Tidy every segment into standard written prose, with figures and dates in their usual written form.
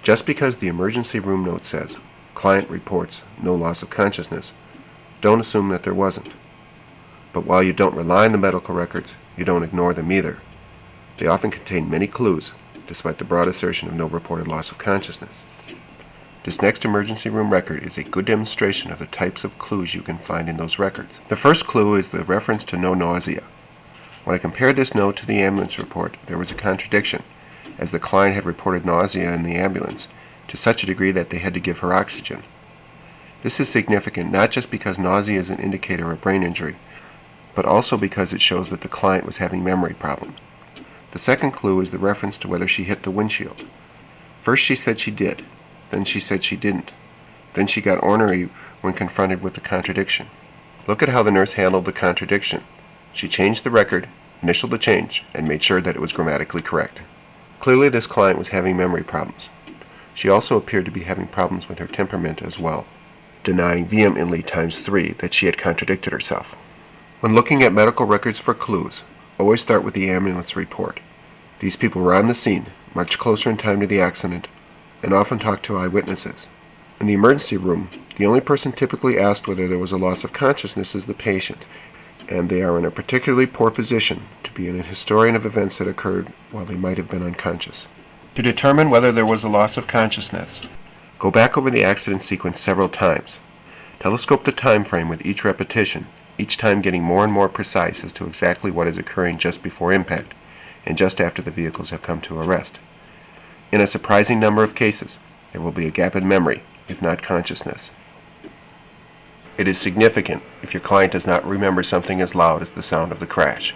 Just because the emergency room note says, "Client reports no loss of consciousness," don't assume that there wasn't. But while you don't rely on the medical records, you don't ignore them either. They often contain many clues, despite the broad assertion of no reported loss of consciousness. This next emergency room record is a good demonstration of the types of clues you can find in those records. The first clue is the reference to no nausea. When I compared this note to the ambulance report, there was a contradiction, as the client had reported nausea in the ambulance to such a degree that they had to give her oxygen. This is significant not just because nausea is an indicator of brain injury, but also because it shows that the client was having memory problems. The second clue is the reference to whether she hit the windshield. First she said she did, then she said she didn't. Then she got ornery when confronted with the contradiction. Look at how the nurse handled the contradiction. She changed the record, initialed the change, and made sure that it was grammatically correct. Clearly this client was having memory problems. She also appeared to be having problems with her temperament as well, denying vehemently ×3 that she had contradicted herself. When looking at medical records for clues, always start with the ambulance report. These people were on the scene, much closer in time to the accident, and often talked to eyewitnesses. In the emergency room, the only person typically asked whether there was a loss of consciousness is the patient, and they are in a particularly poor position to be a historian of events that occurred while they might have been unconscious. To determine whether there was a loss of consciousness, go back over the accident sequence several times. Telescope the time frame with each repetition, each time getting more and more precise as to exactly what is occurring just before impact and just after the vehicles have come to a rest. In a surprising number of cases, there will be a gap in memory, if not consciousness. It is significant if your client does not remember something as loud as the sound of the crash.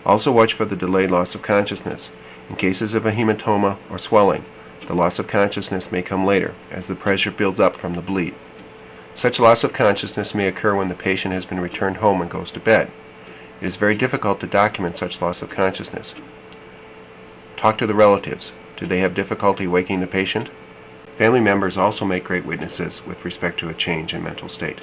Also watch for the delayed loss of consciousness. In cases of a hematoma or swelling, the loss of consciousness may come later as the pressure builds up from the bleed. Such loss of consciousness may occur when the patient has been returned home and goes to bed. It is very difficult to document such loss of consciousness. Talk to the relatives. Do they have difficulty waking the patient? Family members also make great witnesses with respect to a change in mental state.